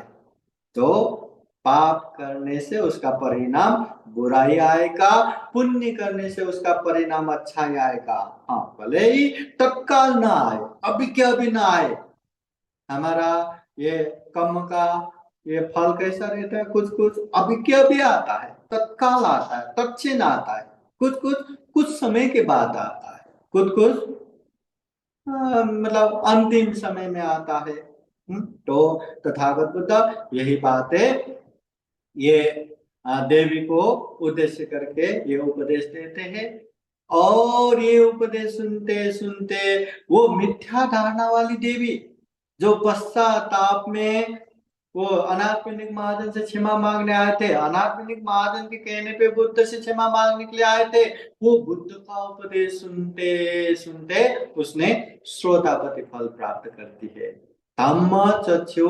तो पाप करने से उसका परिणाम बुरा ही आएगा, पुण्य करने से उसका परिणाम अच्छा ही आएगा। हाँ भले ही तत्काल ना आए, अभी के अभी ना आए। हमारा ये कर्म का ये फल कैसा रहता है, कुछ कुछ अभी के अभी आता है, तत्काल आता है, तत्क्षण आता है, कुछ कुछ कुछ समय के बाद आता है, कुछ कुछ मतलब अंतिम समय में आता है। तो तथागत बुद्ध यही बात है, ये देवी को उद्देश्य करके ये उपदेश देते हैं। और ये उपदेश सुनते सुनते वो मिथ्या धारणा वाली देवी जो पश्चाताप में वो अनाथ पिंडिक महाजन से क्षमा मांगने आए थे, अनाथ पिंडिक महाजन के कहने पे बुद्ध से क्षमा मांगने के लिए आए थे, वो बुद्ध का उपदेश सुनते सुनते उसने श्रोतापति फल प्राप्त करती है। धम्म चक्षु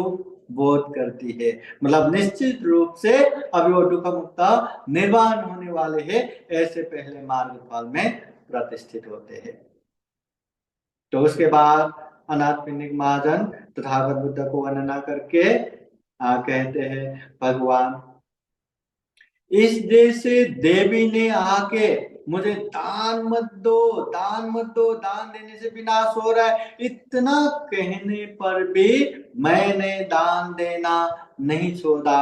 बोध करती है। मतलब निश्चित रूप से अभी वो दुख मुक्त निर्वाण होने वाले हैं, ऐसे पहले मार्ग फल में प्रतिष्ठित होते हैं। तो उसके बाद अनाथ पिंडिक महाजन तथागत बुद्ध को वर्णना करके कहते हैं, भगवान इस देश से देवी ने आके मुझे दान मत दो, दान मत दो, दान देने से विनाश हो रहा है, इतना कहने पर भी मैंने दान देना नहीं छोड़ा,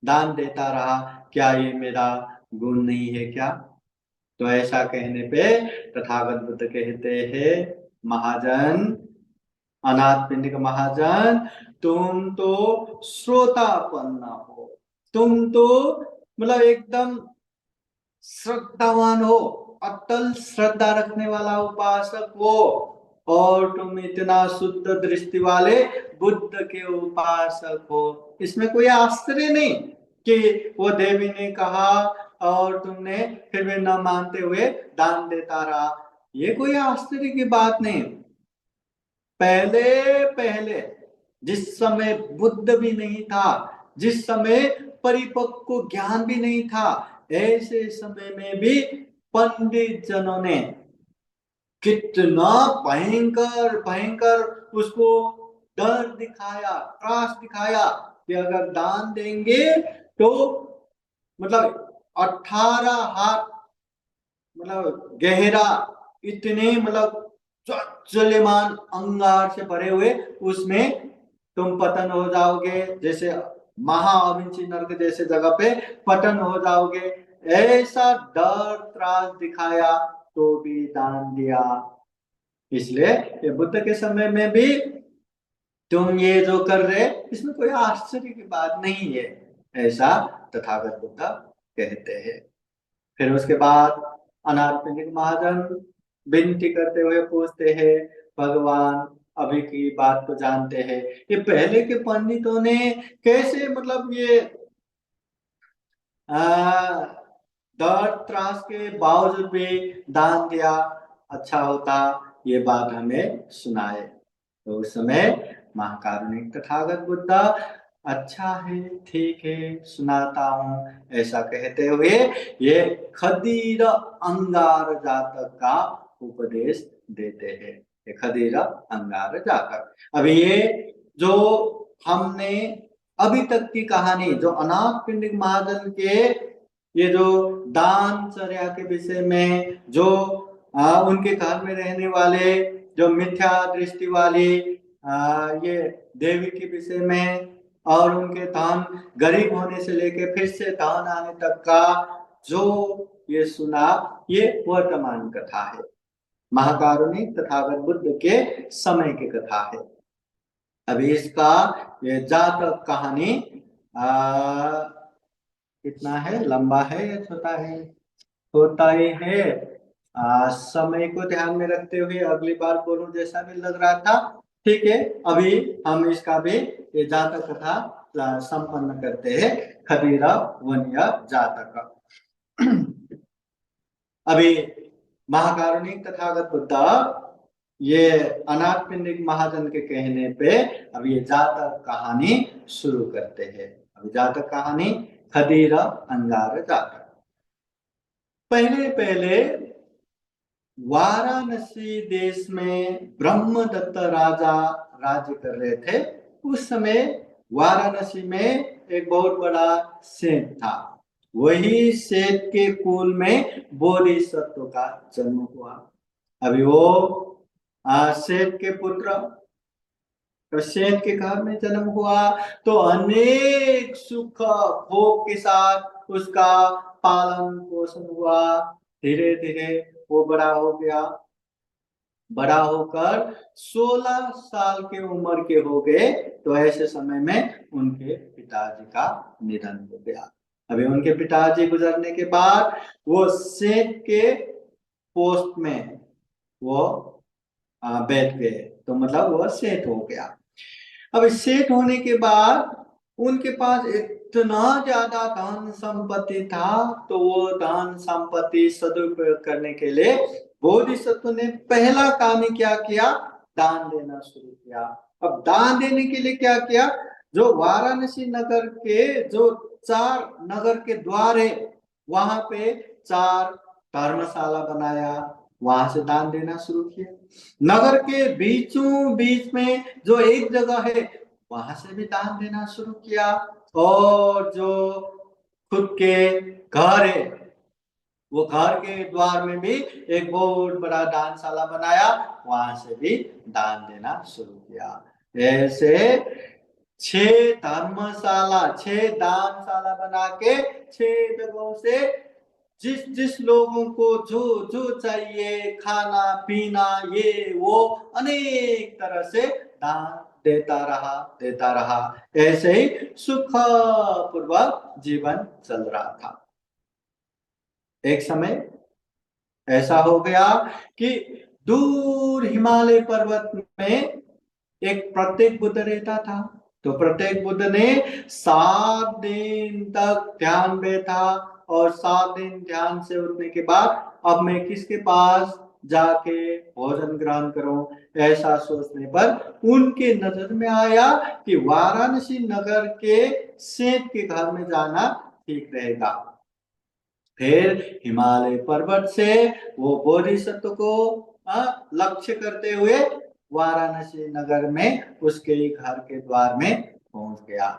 दान देता रहा। क्या ये मेरा गुण नहीं है क्या? तो ऐसा कहने पे तथागत बुद्ध कहते हैं, महाजन, अनाथ पिंडिक महाजन, तुम तो श्रोतापन्न हो, तुम तो मतलब एकदम श्रद्धावान हो, अटल श्रद्धा रखने वाला उपासक हो, और तुम इतना शुद्ध दृष्टि वाले बुद्ध के उपासक हो। इसमें कोई आश्चर्य नहीं कि वो देवी ने कहा और तुमने फिर भी न मानते हुए दान देता रहा, ये कोई आश्चर्य की बात नहीं। पहले पहले जिस समय बुद्ध भी नहीं था, जिस समय परिपक्व ज्ञान भी नहीं था, ऐसे समय में भी पंडित जनों ने कितना भयंकर भयंकर उसको डर दिखाया, त्रास दिखाया कि अगर दान देंगे तो मतलब 18 हाथ मतलब गहरा, इतने मतलब ज्वलमान अंगार से भरे हुए, उसमें तुम पतन हो जाओगे, जैसे महाअविंची नरक जैसे जगह पे पतन हो जाओगे, ऐसा डर त्रास दिखाया तो भी दान दिया। इसलिए ये बुद्ध के समय में भी तुम ये जो कर रहे, इसमें कोई आश्चर्य की बात नहीं है, ऐसा तथागत बुद्ध कहते हैं। फिर उसके बाद अनाथ पिंडिक महाजन विनती करते हुए पूछते हैं, भगवान अभी की बात तो जानते हैं, ये पहले के पंडितों ने कैसे मतलब ये दर्द त्रास के बावजूद भी दान दिया, अच्छा होता ये बात हमें सुनाए। तो उस समय महाकारुणिक तथागत बुद्ध, अच्छा है, ठीक है, सुनाता हूँ, ऐसा कहते हुए ये खदीर अंगार जातक का उपदेश देते हैं। ये खदीर अंगार जातक, अभी ये जो हमने अभी तक की कहानी, जो अनाथ पिंडिक महाजन के ये जो दान चर्या के विषय में, जो उनके घर में रहने वाले जो मिथ्या दृष्टि वाली ये देवी के विषय में, और उनके धन गरीब होने से लेके फिर से धन आने तक का जो ये सुना, ये वर्तमान कथा है, महाकारुणिक तथागत बुद्ध के समय की कथा है। अभी इसका ये जातक कहानी कितना है, लंबा है या छोटा है? छोटा ही है। समय को ध्यान में रखते हुए अगली बार बोलूं जैसा भी लग रहा था, ठीक है। अभी हम इसका भी ये जातक कथा संपन्न करते हैं, खदीरा वन्य जातक। अभी महाकारुणिक तथागत बुद्ध ये अनाथ पिंडिक महाजन के कहने पे अब ये जातक कहानी शुरू करते हैं। अभी जातक कहानी खदीर अंगार जातक। पहले पहले वाराणसी देश में ब्रह्मदत्त राजा राज्य कर रहे थे। उस समय वाराणसी में एक बहुत बड़ा सेठ था, वही सेठ के कुल में बोधिसत्व का जन्म हुआ। अभी वो सेठ के पुत्र, तो सेठ के घर में जन्म हुआ तो अनेक सुख भोग के साथ उसका पालन पोषण हुआ। धीरे धीरे वो बड़ा हो गया, बड़ा होकर 16 साल के उम्र के हो गए तो ऐसे समय में उनके पिताजी का निधन हो गया। अभी उनके पिताजी गुजरने के बाद वो सेठ के पोस्ट में वो बैठ गए, तो मतलब वो सेठ हो गया। अब सेठ होने के बाद उनके पास इतना ज्यादा धन संपत्ति था, तो वो धन संपत्ति सदुपयोग करने के लिए बोधिसत्व ने पहला काम ही क्या किया, दान देना शुरू किया। अब दान देने के लिए क्या किया, जो वाराणसी नगर के जो 4 नगर के द्वार है वहां पे 4 धर्मशाला बनाया, वहां से दान देना शुरू किया। नगर के बीचों बीच में जो एक जगह है वहां से भी दान देना शुरू किया। और जो खुद के घर है वो घर के द्वार में भी एक बहुत बड़ा दानशाला बनाया, वहां से भी दान देना शुरू किया। ऐसे 6 धर्मशाला 6 दानशाला बना के 6 जगहों से जिस जिस लोगों को जो जो चाहिए खाना पीना ये वो अनेक तरह से दान देता रहा। ऐसे ही सुखपूर्वक जीवन चल रहा था। एक समय ऐसा हो गया कि दूर हिमालय पर्वत में एक प्रत्येक बुद्ध रहता था। तो प्रत्येक बुद्ध ने 7 दिन तक ध्यान बैठा और 7 दिन ध्यान से उठने के बाद अब मैं किसके पास जाके भोजन ग्रहण करूं, ऐसा सोचने पर उनके नजर में आया कि वाराणसी नगर के सेठ के घर में जाना ठीक रहेगा। फिर हिमालय पर्वत से वो बोधिसत्व को लक्ष्य करते हुए वाराणसी नगर में उसके घर के द्वार में पहुंच गया।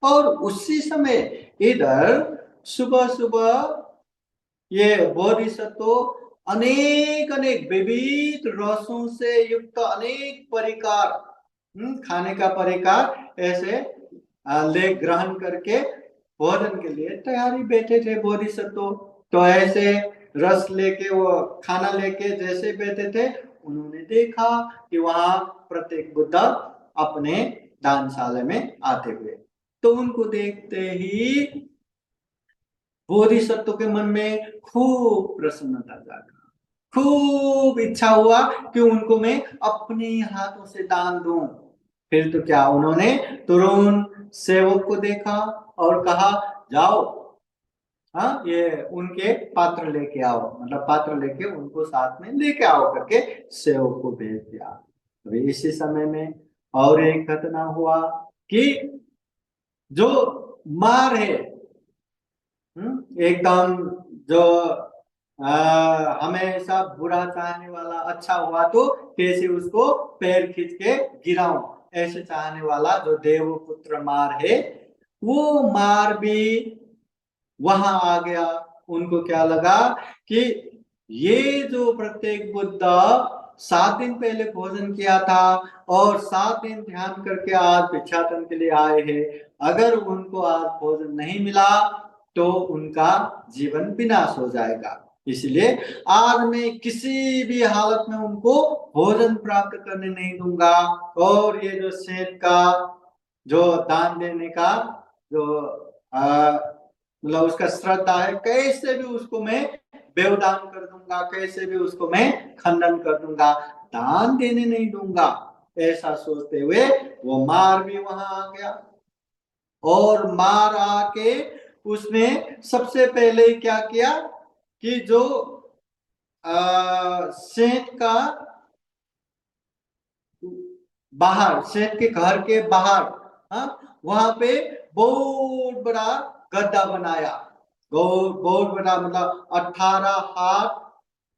और उसी समय इधर सुबह सुबह ये बोधिसत्व अनेक अनेक विविध रसों से युक्त अनेक परिकार खाने का परिकार ऐसे ले ग्रहण करके भोजन के लिए तैयारी बैठे थे बोधिसत्व। तो ऐसे रस लेके वो खाना लेके जैसे बैठे थे उन्होंने देखा कि वहां प्रत्येक बुद्ध अपने दानशाला में आते हुए। तो उनको देखते ही बोधिसत्व के मन में खूब प्रसन्नता जागा, खूब इच्छा हुआ कि उनको मैं अपने हाथों से दान दूं। फिर तो क्या, उन्होंने तुरंत सेवक को देखा और कहा जाओ हाँ ये उनके पात्र लेके आओ, मतलब पात्र लेके उनको साथ में लेके आओ करके सेवक को भेज दिया। अभी इसी समय में और एक घटना हुआ कि जो मार है एकदम जो हमेशा बुरा चाहने वाला, अच्छा हुआ तो कैसे उसको पैर खींच के गिराऊं, ऐसे चाहने वाला जो देवपुत्र मार है वो मार भी वहां आ गया। उनको क्या लगा कि ये जो प्रत्येक बुद्ध 7 दिन पहले भोजन किया था और 7 दिन ध्यान करके आज भिक्षाटन के लिए आए हैं, अगर उनको आज भोजन नहीं मिला तो उनका जीवन विनाश हो जाएगा। इसलिए आज मैं किसी भी हालत में उनको भोजन प्राप्त करने नहीं दूंगा। और ये जो सेठ का जो दान देने का जो मतलब उसका श्रद्धा है, कैसे भी उसको मैं व्यवधान कर दूंगा, कैसे भी उसको मैं खंडन कर दूंगा, दान देने नहीं दूंगा, ऐसा सोचते हुए वो मार भी वहां आ गया। और मार आके उसने सबसे पहले क्या किया कि जो सेठ का बाहर, सेठ के घर के बाहर वहां पे बहुत बड़ा गड्ढा बनाया, बहुत बड़ा, मतलब 18 हाथ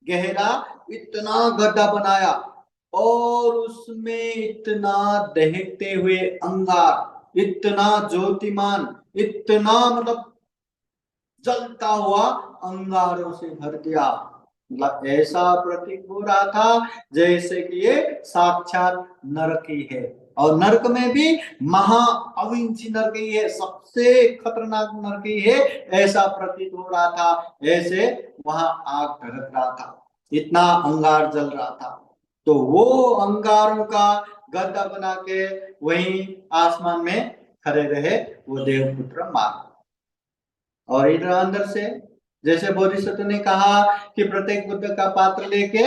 गहरा इतना गड्ढा बनाया। और उसमें इतना दहकते हुए अंगार, इतना ज्योतिमान, इतना मतलब जलता हुआ अंगारों से भर दिया। मतलब ऐसा प्रतीक हो रहा था जैसे कि ये साक्षात नरक ही है। और नरक में भी महा अविंची नरक ही है, सबसे खतरनाक नरक ही है, ऐसा प्रतीत हो रहा था। ऐसे वहां आग भड़क रहा था, इतना अंगार जल रहा था। तो वो अंगारों का गड्ढा बना के वहीं आसमान में खड़े रहे वो देवपुत्र मार। और इधर अंदर से जैसे बोधिसत्व ने कहा कि प्रत्येक बुद्ध का पात्र लेके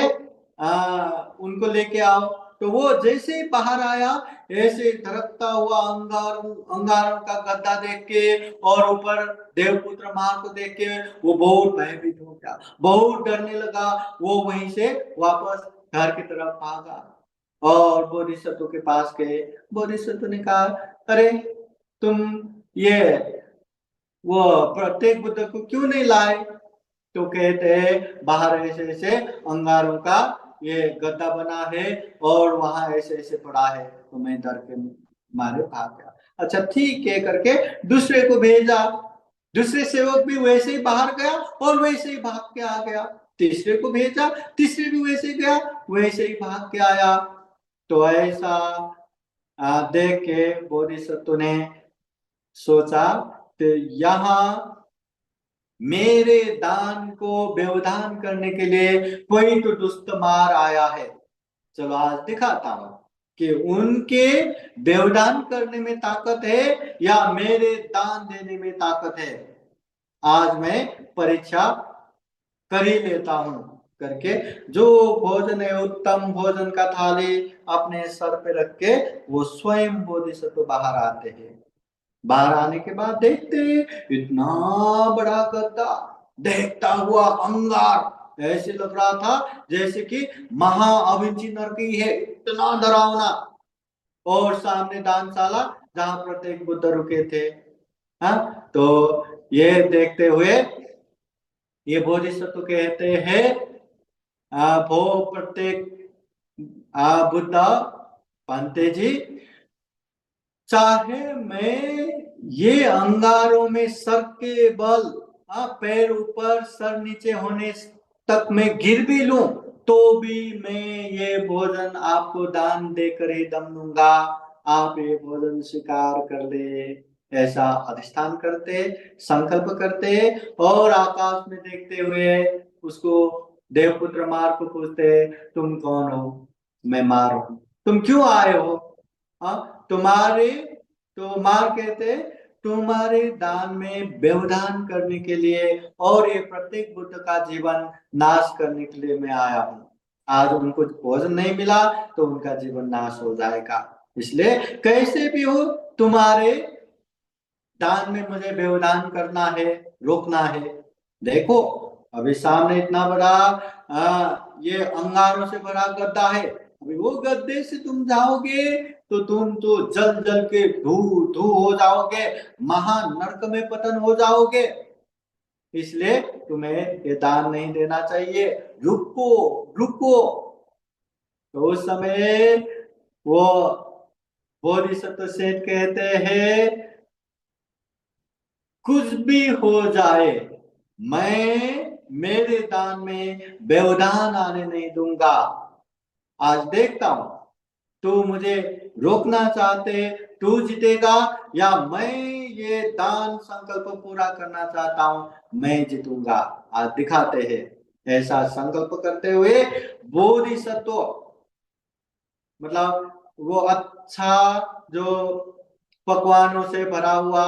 उनको लेके आओ, तो वो जैसे ही बाहर आया ऐसे धड़कता हुआ अंगारों का गड्ढा देख के और ऊपर देवपुत्र मार को देख के वो बहुत भयभीत हो गया, बहुत डरने लगा। वो वहीं से वापस घर की तरफ भागा। और बोधिसत्व के पास गए। बोधिसत्व ने कहा, अरे तुम ये वो प्रत्येक बुद्ध को क्यों नहीं लाए? तो कहते हैं, बाहर ऐसे ऐसे अंगारों का ये गद्दा बना है और वहां ऐसे ऐसे पड़ा है, तो मैं डर के मारे भाग गया। अच्छा ठीक है करके दूसरे को भेजा, दूसरे सेवक भी वैसे ही बाहर गया और वैसे ही भाग के आ गया। तीसरे को भेजा, तीसरे भी वैसे ही गया, वैसे ही भाग के आया। तो ऐसा देख के बोधिसत्व ने सोचा, तो यहाँ मेरे दान को व्यवधान करने के लिए कोई तो दुष्ट मार आया है। चलो आज दिखाता हूं कि उनके व्यवधान करने में ताकत है या मेरे दान देने में ताकत है। आज मैं परीक्षा कर ही लेता हूं करके जो भोजन है, उत्तम भोजन का थाली अपने सर पे रख के वो स्वयं बोधिसत्व बाहर आते हैं। बाहर आने के बाद देखते इतना बड़ा गद्दा, देखता हुआ अंगार, ऐसे लग रहा था जैसे कि महाअविंची नरकी है, इतना डरावना। और सामने दानशाला जहां प्रत्येक बुद्ध रुके थे। हाँ, तो ये देखते हुए ये बोधिसत्व कहते हैं, वो प्रत्येक बुद्ध पांते जी, चाहे मैं ये अंगारों में सर के बल, पैर ऊपर सर नीचे होने तक मैं गिर भी लूं, तो भी मैं ये भोजन आपको दान देकर ही दम दूंगा। आप ये भोजन स्वीकार कर ले। ऐसा अधिष्ठान करते, संकल्प करते और आकाश में देखते हुए उसको देवपुत्र मार को पूछते, तुम कौन हो? मैं मार हूं। तुम क्यों आए हो? तुम्हारे, तो मार कहते तुम्हारे दान में व्यवधान करने के लिए और ये प्रत्येक बुद्ध का जीवन नाश करने के लिए मैं आया हूं। आज उनको भोजन नहीं मिला तो उनका जीवन नाश हो जाएगा, इसलिए कैसे भी हो तुम्हारे दान में मुझे व्यवधान करना है, रोकना है। देखो अभी सामने इतना बड़ा ये अंगारों से भरा गद्दा है, अभी वो गद्दे से तुम जाओगे तो तुम तो जल जल के धू धू हो जाओगे, महानर्क में पतन हो जाओगे। इसलिए तुम्हें ये दान नहीं देना चाहिए, रुको रुको। तो उस समय वो बोधिसत्व सेठ कहते हैं, कुछ भी हो जाए मैं मेरे दान में व्यवधान आने नहीं दूंगा। आज देखता हूं तू मुझे रोकना चाहते, तू जीतेगा या मैं ये दान संकल्प पूरा करना चाहता हूं, मैं जीतूंगा। आज दिखाते हैं। ऐसा संकल्प करते हुए बोधिसत्व, मतलब वो अच्छा जो पकवानों से भरा हुआ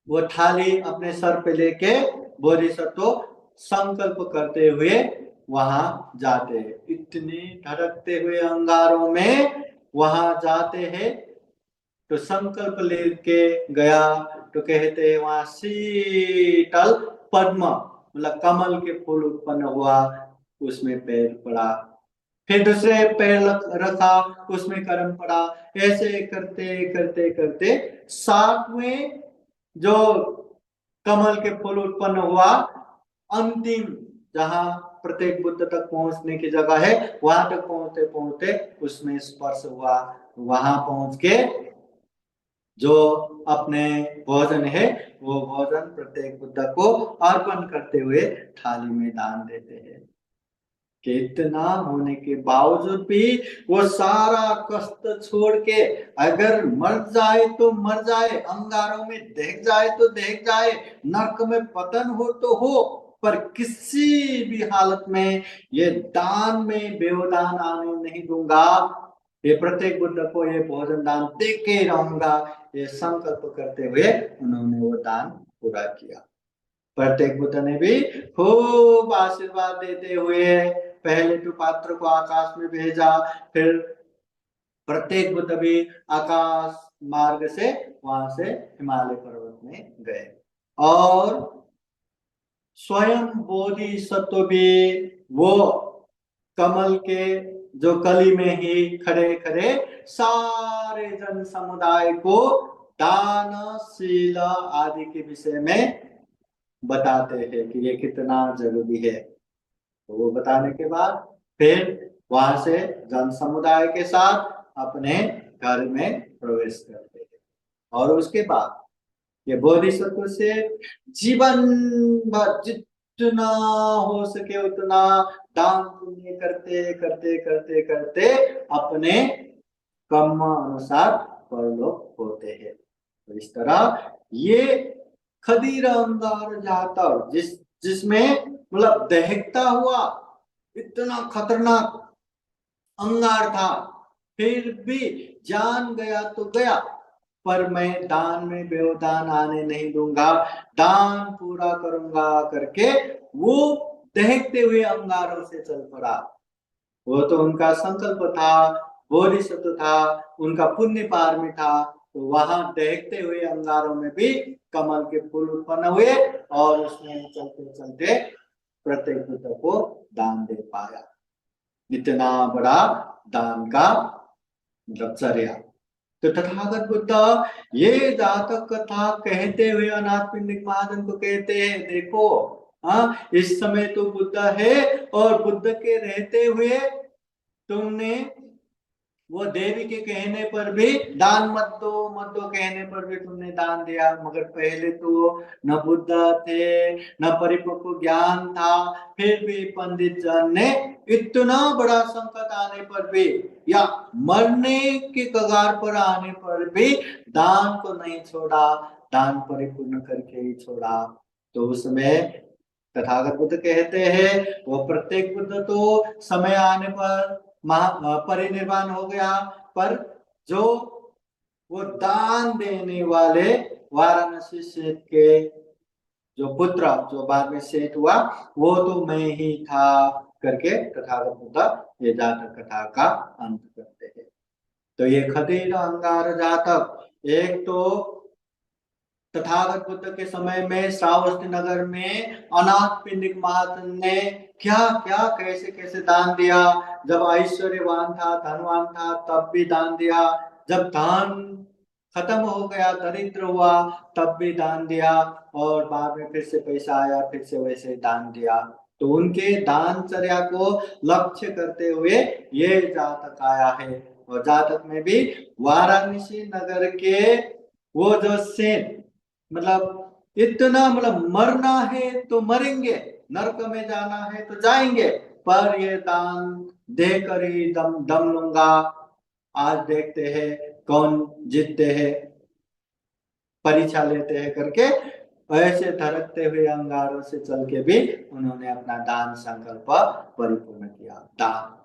वो थाली अपने सर पे लेके बोधिसत्व संकल्प करते हुए वहां जाते हैं। इतने धड़कते हुए अंगारों में वहां जाते हैं, तो संकल्प लेके गया तो कहते हैं वहां शीतल पद्म, मतलब कमल के फूल उत्पन्न हुआ, उसमें पैर पड़ा। फिर दूसरे पैर रखा, उसमें कर्म पड़ा। ऐसे करते करते करते 7वें जो कमल के फूल उत्पन्न हुआ, अंतिम जहां प्रत्येक बुद्ध तक पहुंचने की जगह है, वहां तक पहुंचते पहुंचते उसमें स्पर्श हुआ। वहां पहुंच के जो अपने भोजन है वो भोजन प्रत्येक बुद्ध को अर्पण करते हुए थाली में दान देते हैं। कि इतना होने के बावजूद भी वो सारा कष्ट छोड़ के, अगर मर जाए तो मर जाए, अंगारों में देख जाए तो देख जाए, नरक में पतन हो तो हो, पर किसी भी हालत में ये दान में व्यवधान आने नहीं दूंगा। ये प्रत्येक बुद्ध को ये भोजन दान दे के रहूंगा, ये संकल्प करते हुए उन्होंने वो दान पूरा किया। प्रत्येक बुद्ध ने भी खूब आशीर्वाद देते हुए पहले तो पात्र को आकाश में भेजा, फिर प्रत्येक बुद्ध भी आकाश मार्ग से वहां से हिमालय पर्वत में गए। और स्वयं बोधिसत्व भी वो कमल के जो कली में ही खड़े खड़े सारे जन समुदाय को दानशील आदि के विषय में बताते हैं कि ये कितना जरूरी है। तो वो बताने के बाद फिर वहां से जन समुदाय के साथ अपने घर में प्रवेश करते हैं। और उसके बाद ये बोधिसत्व से जीवन भर जितना हो सके उतना दान पुण्य करते करते करते करते अपने कर्म अनुसार परलोक होते हैं। तो इस तरह ये खदीर अंगार जाता जिसमें मतलब दहकता हुआ इतना खतरनाक अंगार था, फिर भी जान गया तो गया, पर मैं दान में व्यवधान आने नहीं दूंगा, दान पूरा करूंगा करके वो दहकते हुए अंगारों से चल पड़ा। वो तो उनका संकल्प था, बोधिसत्व था, उनका पुण्य पारमी था। तो वहां दहकते हुए अंगारों में भी कमल के फूल उत्पन्न हुए और उसमें चलते चलते प्रत्येक बुद्ध को दान दे पाया। इतना बड़ा दान का मतलब चर्या। तो तथागत बुद्ध ये जातक कथा कहते हुए अनाथ पिंडिक महाजन को कहते हैं, देखो इस समय तो बुद्ध है और बुद्ध के रहते हुए तुमने वो देवी के कहने पर भी दान मत दो कहने पर भी तुमने दान दिया, मगर पहले तो न बुद्ध थे न परिपक्व ज्ञान था, फिर भी पंडित जन ने इतना बड़ा संकट आने पर भी या मरने के कगार पर आने पर भी दान को नहीं छोड़ा, दान परिपूर्ण करके ही छोड़ा। तो उसमें तथागत बुद्ध कहते हैं वो प्रत्येक बुद्ध तो समय आने पर परिनिर्वाण हो गया, पर जो वो दान देने वाले वाराणसी सेठ के जो पुत्र जो बाद में सेठ हुआ वो तो मैं ही था करके तथागत बुद्ध ये जातक कथा का अंत करते हैं। तो ये खदीर अंगार जातक एक तो तथागत बुद्ध के समय में श्रावस्ती नगर में अनाथ पिंडिक महाजन ने क्या क्या कैसे कैसे दान दिया। जब ऐश्वर्यवान था धनवान था तब भी दान दिया, जब धन खत्म हो गया दरिद्र हुआ तब भी दान दिया, और बाद में फिर से पैसा आया फिर से वैसे दान दिया। तो उनके दानचर्या को लक्ष्य करते हुए ये जातक आया है। और जातक में भी वाराणसी नगर के वो जो सेठ मतलब इतना मतलब मरना है तो मरेंगे, नरक में जाना है तो जाएंगे, पर ये दान देकर ही दम लूंगा। आज देखते हैं कौन जीतते हैं, परीक्षा लेते हैं करके ऐसे धड़कते हुए अंगारों से चल के भी उन्होंने अपना दान संकल्प परिपूर्ण किया। दान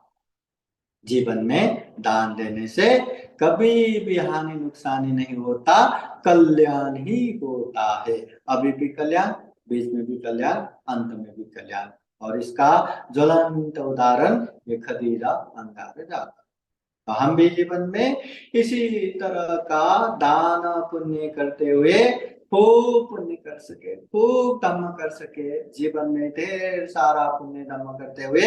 जीवन में दान देने से कभी भी हानि नुकसानी नहीं होता, कल्याण ही होता है। अभी भी कल्याण, बीच में भी कल्याण, अंत में भी कल्याण। और इसका ज्वलंत उदाहरण ये खदीरा अंगार जाता। तो हम भी जीवन में इसी तरह का दान पुण्य करते हुए खूब पुण्य कर सके, खूब धम्म कर सके, जीवन में ढेर सारा पुण्य धम्म करते हुए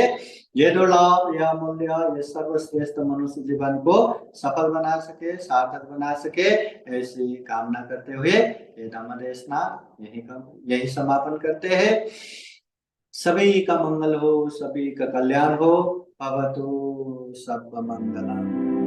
ये दुर्लभ यह मूल्य ये सर्वश्रेष्ठ मनुष्य जीवन को सफल बना सके, सार्थक बना सके, ऐसी कामना करते हुए ये धम्म देशना यही समापन करते हैं। सभी का मंगल हो, सभी का कल्याण हो। भवतु सर्वमंगलम्।